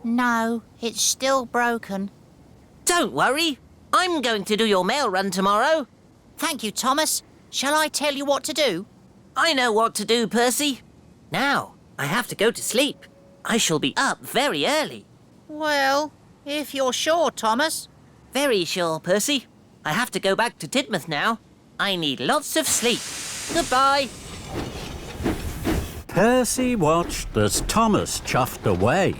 No, it's still broken. Don't worry. I'm going to do your mail run tomorrow. Thank you, Thomas. Shall I tell you what to do? I know what to do, Percy. Now, I have to go to sleep. I shall be up very early. Well, if you're sure, Thomas. Very sure, Percy. I have to go back to Tidmouth now. I need lots of sleep. Goodbye. Percy watched as Thomas chuffed away.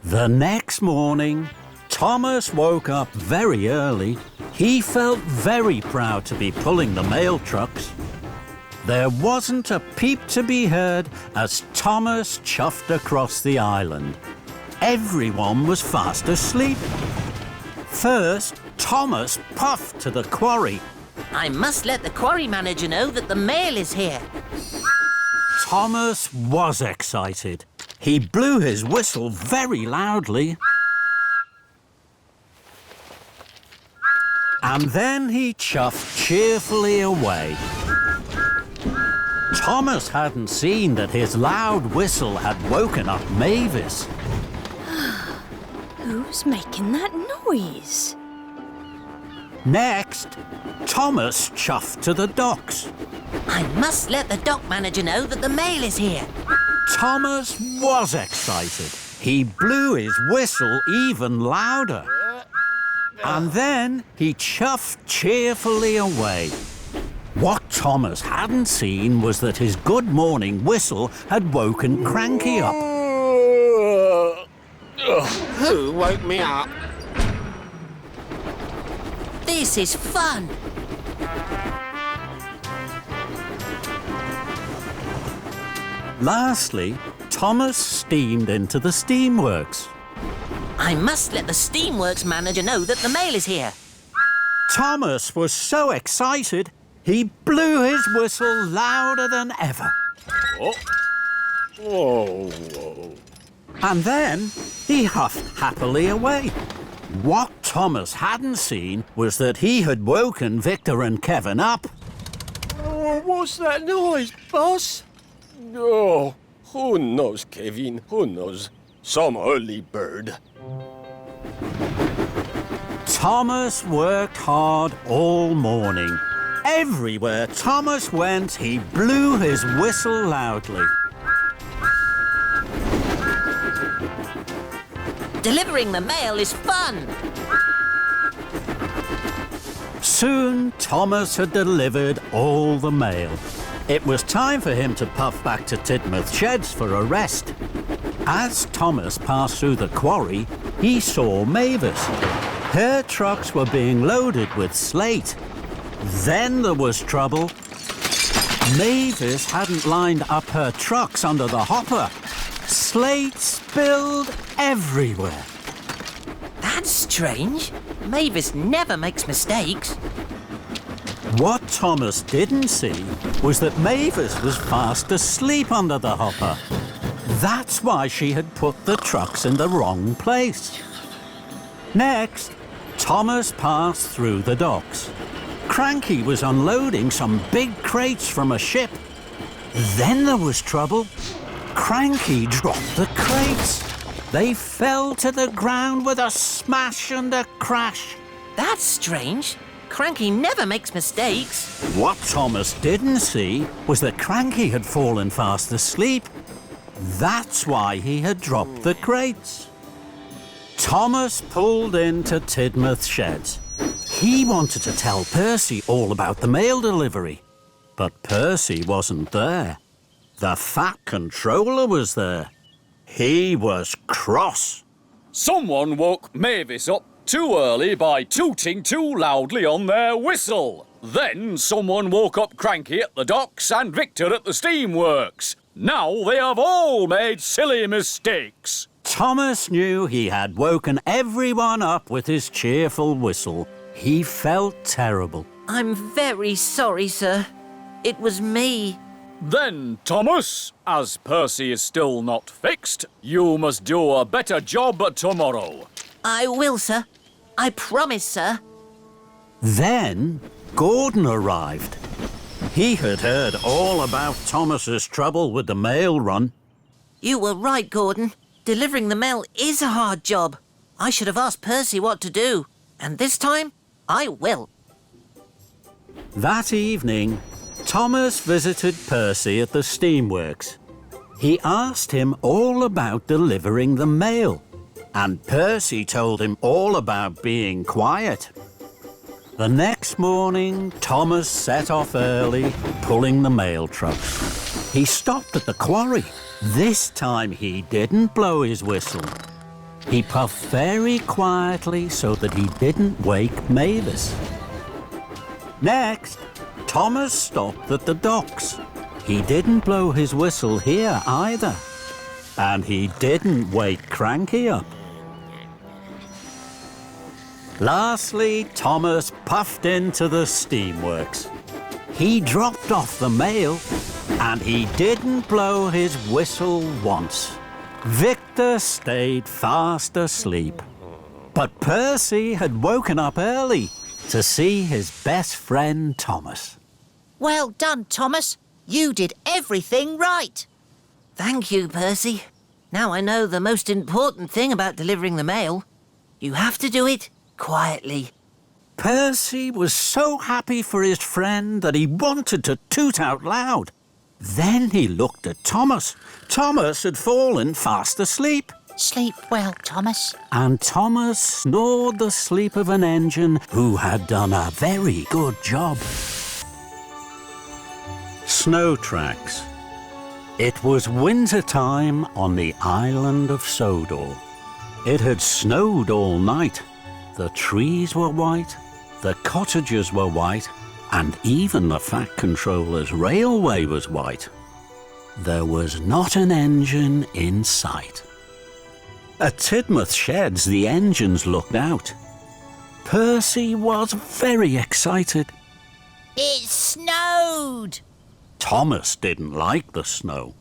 The next morning, Thomas woke up very early. He felt very proud to be pulling the mail trucks. There wasn't a peep to be heard as Thomas chuffed across the island. Everyone was fast asleep. First, Thomas puffed to the quarry. I must let the quarry manager know that the mail is here. Thomas was excited. He blew his whistle very loudly. And then he chuffed cheerfully away. Thomas hadn't seen that his loud whistle had woken up Mavis. Who's making that noise? Next, Thomas chuffed to the docks. I must let the dock manager know that the mail is here. Thomas was excited. He blew his whistle even louder. And then he chuffed cheerfully away. What Thomas hadn't seen was that his good morning whistle had woken Cranky up. Who woke me up? This is fun. Lastly, Thomas steamed into the steamworks. I must let the steamworks manager know that the mail is here. Thomas was so excited, he blew his whistle louder than ever. Oh. And then he huffed happily away. What Thomas hadn't seen was that he had woken Victor and Kevin up. Oh, what's that noise, boss? Oh, who knows, Kevin? Who knows? Some early bird. Thomas worked hard all morning. Everywhere Thomas went, he blew his whistle loudly. Delivering the mail is fun. Soon, Thomas had delivered all the mail. It was time for him to puff back to Tidmouth Sheds for a rest. As Thomas passed through the quarry, he saw Mavis. Her trucks were being loaded with slate. Then there was trouble. Mavis hadn't lined up her trucks under the hopper. Slate spilled everywhere. That's strange. Mavis never makes mistakes. What Thomas didn't see was that Mavis was fast asleep under the hopper. That's why she had put the trucks in the wrong place. Next, Thomas passed through the docks. Cranky was unloading some big crates from a ship. Then there was trouble. Cranky dropped the crates. They fell to the ground with a smash and a crash. That's strange. Cranky never makes mistakes. What Thomas didn't see was that Cranky had fallen fast asleep. That's why he had dropped the crates. Thomas pulled into Tidmouth's sheds. He wanted to tell Percy all about the mail delivery. But Percy wasn't there. The Fat Controller was there. He was cross. Someone woke Mavis up too early by tooting too loudly on their whistle. Then someone woke up Cranky at the docks and Victor at the steamworks. Now they have all made silly mistakes. Thomas knew he had woken everyone up with his cheerful whistle. He felt terrible. I'm very sorry, sir. It was me. Then, Thomas, as Percy is still not fixed, you must do a better job tomorrow. I will, sir. I promise, sir. Then Gordon arrived. He had heard all about Thomas's trouble with the mail run. You were right, Gordon. Delivering the mail is a hard job. I should have asked Percy what to do. And this time, I will. That evening, Thomas visited Percy at the steamworks. He asked him all about delivering the mail, and Percy told him all about being quiet. The next morning, Thomas set off early, pulling the mail truck. He stopped at the quarry. This time he didn't blow his whistle. He puffed very quietly so that he didn't wake Mavis. Next, Thomas stopped at the docks. He didn't blow his whistle here either. And he didn't wake Cranky up. Lastly, Thomas puffed into the steamworks. He dropped off the mail, and he didn't blow his whistle once. Victor stayed fast asleep. But Percy had woken up early to see his best friend Thomas. Well done, Thomas. You did everything right. Thank you, Percy. Now I know the most important thing about delivering the mail. You have to do it quietly. Percy was so happy for his friend that he wanted to toot out loud. Then he looked at Thomas. Thomas had fallen fast asleep. Sleep well, Thomas. And Thomas snored the sleep of an engine who had done a very good job. Snow tracks. It was winter time on the Island of Sodor. It had snowed all night. The trees were white, the cottages were white, and even the Fat Controller's railway was white. There was not an engine in sight. At Tidmouth sheds, the engines looked out. Percy was very excited. It snowed. Thomas didn't like the snow.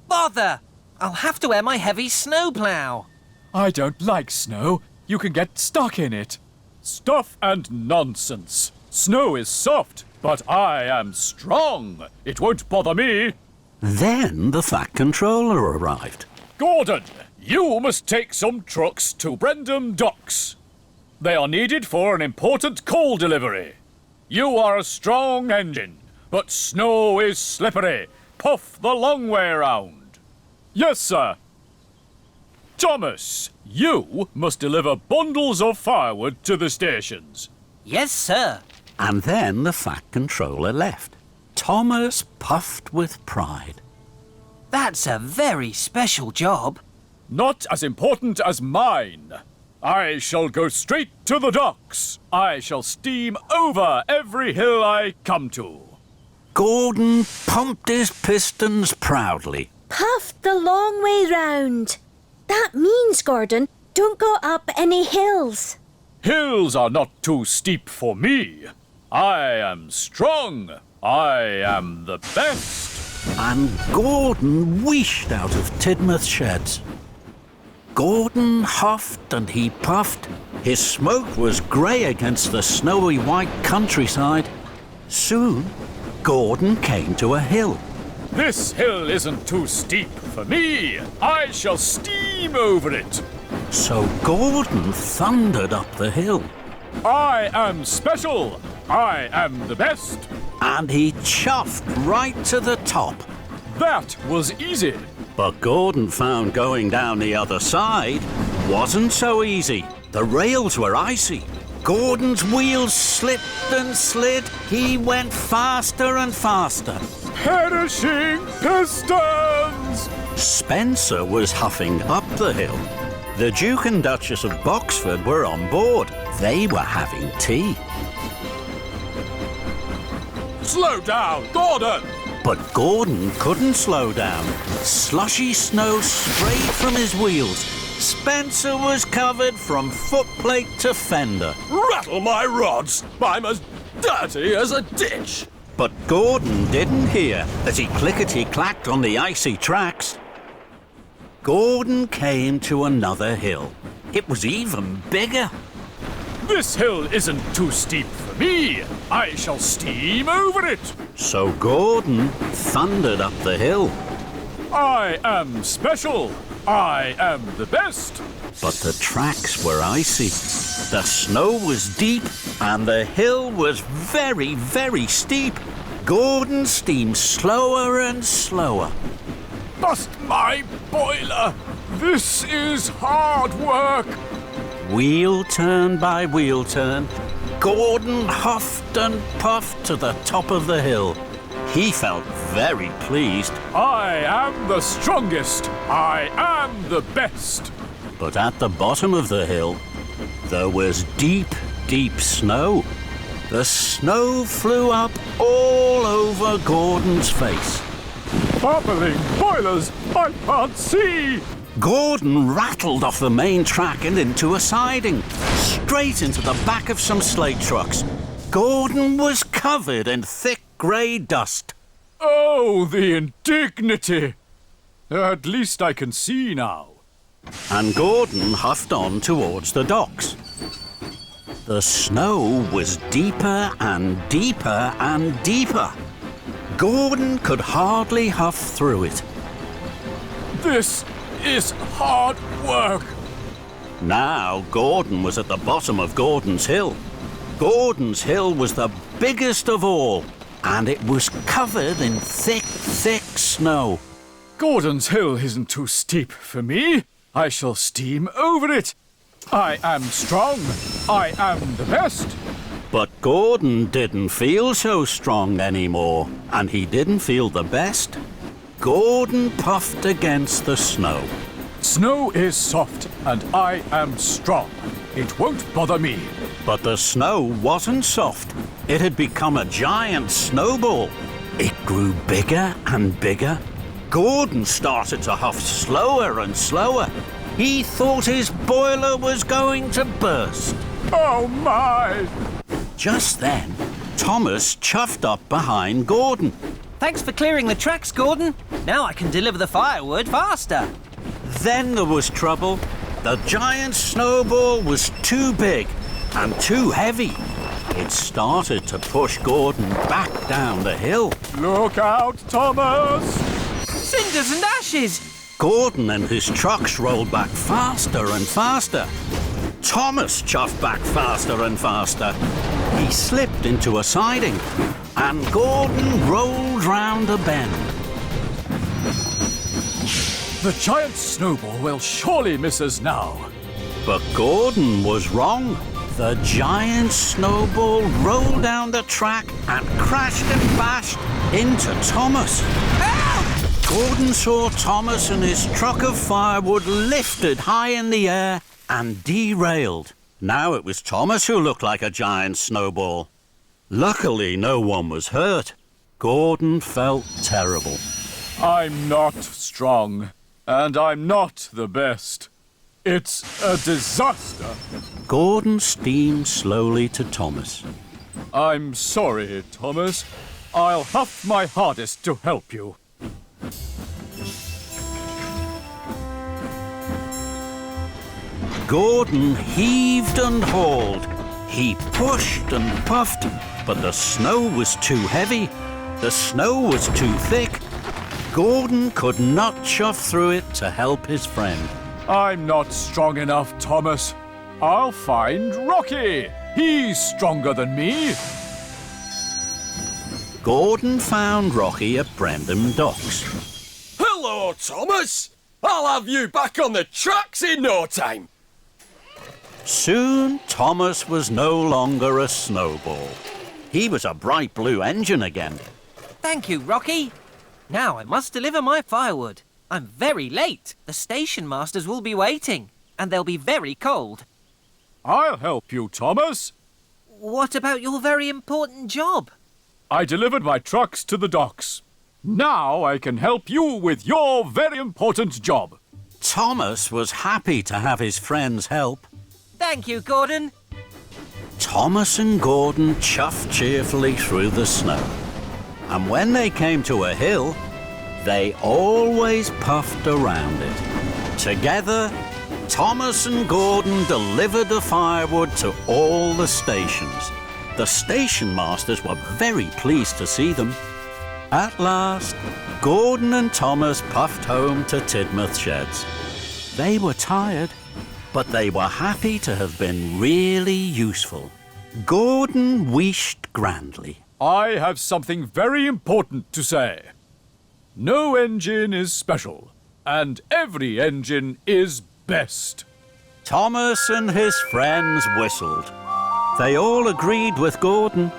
Bother! I'll have to wear my heavy snowplow. I don't like snow. You can get stuck in it. Stuff and nonsense. Snow is soft, but I am strong. It won't bother me. Then the Fat Controller arrived. Gordon, you must take some trucks to Brendam Docks. They are needed for an important coal delivery. You are a strong engine, but snow is slippery. Puff the long way round. Yes, sir. Thomas, you must deliver bundles of firewood to the stations. Yes, sir. And then the Fat Controller left. Thomas puffed with pride. That's a very special job. Not as important as mine. I shall go straight to the docks. I shall steam over every hill I come to. Gordon pumped his pistons proudly. Puffed the long way round. That means, Gordon, don't go up any hills. Hills are not too steep for me. I am strong. I am the best. And Gordon wheeshed out of Tidmouth sheds. Gordon huffed and he puffed. His smoke was grey against the snowy white countryside. Soon, Gordon came to a hill. This hill isn't too steep for me. I shall steam over it. So Gordon thundered up the hill. I am special. I am the best. And he chuffed right to the top. That was easy. But Gordon found going down the other side wasn't so easy. The rails were icy. Gordon's wheels slipped and slid. He went faster and faster. Perishing pistons! Spencer was huffing up the hill. The Duke and Duchess of Boxford were on board. They were having tea. Slow down, Gordon! But Gordon couldn't slow down. Slushy snow sprayed from his wheels. Spencer was covered from footplate to fender. Rattle my rods! I'm as dirty as a ditch! But Gordon didn't hear as he clickety-clacked on the icy tracks. Gordon came to another hill. It was even bigger. This hill isn't too steep for me. I shall steam over it. So Gordon thundered up the hill. I am special. I am the best. But the tracks were icy. The snow was deep and the hill was very, very steep. Gordon steamed slower and slower. Bust my boiler. This is hard work. Wheel turn by wheel turn, Gordon huffed and puffed to the top of the hill. He felt very pleased. I am the strongest. I am the best. But at the bottom of the hill, there was deep, deep snow. The snow flew up all over Gordon's face. Bubbling boilers, I can't see. Gordon rattled off the main track and into a siding, straight into the back of some sleigh trucks. Gordon was covered in thick grey dust. Oh, the indignity! At least I can see now. And Gordon huffed on towards the docks. The snow was deeper and deeper and deeper. Gordon could hardly huff through it. This is hard work. Now Gordon was at the bottom of Gordon's Hill. Gordon's Hill was the biggest of all, and it was covered in thick, thick snow. Gordon's Hill isn't too steep for me. I shall steam over it. I am strong. I am the best. But Gordon didn't feel so strong anymore, and he didn't feel the best. Gordon puffed against the snow. Snow is soft, and I am strong. It won't bother me. But the snow wasn't soft. It had become a giant snowball. It grew bigger and bigger. Gordon started to huff slower and slower. He thought his boiler was going to burst. Oh, my! Just then, Thomas chuffed up behind Gordon. Thanks for clearing the tracks, Gordon. Now I can deliver the firewood faster. Then there was trouble. The giant snowball was too big and too heavy. It started to push Gordon back down the hill. Look out, Thomas! Cinders and ashes! Gordon and his trucks rolled back faster and faster. Thomas chuffed back faster and faster. He slipped into a siding, and Gordon rolled round a bend. The giant snowball will surely miss us now. But Gordon was wrong. The giant snowball rolled down the track and crashed and bashed into Thomas. Help! Gordon saw Thomas and his truck of firewood lifted high in the air and derailed. Now it was Thomas who looked like a giant snowball. Luckily, no one was hurt. Gordon felt terrible. I'm not strong, and I'm not the best. It's a disaster. Gordon steamed slowly to Thomas. I'm sorry, Thomas. I'll huff my hardest to help you. Gordon heaved and hauled. He pushed and puffed, but the snow was too heavy. The snow was too thick. Gordon could not chuff through it to help his friend. I'm not strong enough, Thomas. I'll find Rocky. He's stronger than me. Gordon found Rocky at Brendam Docks. Hello, Thomas. I'll have you back on the tracks in no time. Soon, Thomas was no longer a snowball. He was a bright blue engine again. Thank you, Rocky. Now I must deliver my firewood. I'm very late. The station masters will be waiting, and they'll be very cold. I'll help you, Thomas. What about your very important job? I delivered my trucks to the docks. Now I can help you with your very important job. Thomas was happy to have his friends help. Thank you, Gordon. Thomas and Gordon chuffed cheerfully through the snow. And when they came to a hill, they always puffed around it. Together, Thomas and Gordon delivered the firewood to all the stations. The station masters were very pleased to see them. At last, Gordon and Thomas puffed home to Tidmouth Sheds. They were tired, but they were happy to have been really useful. Gordon wished grandly. I have something very important to say. No engine is special, and every engine is best. Thomas and his friends whistled. They all agreed with Gordon.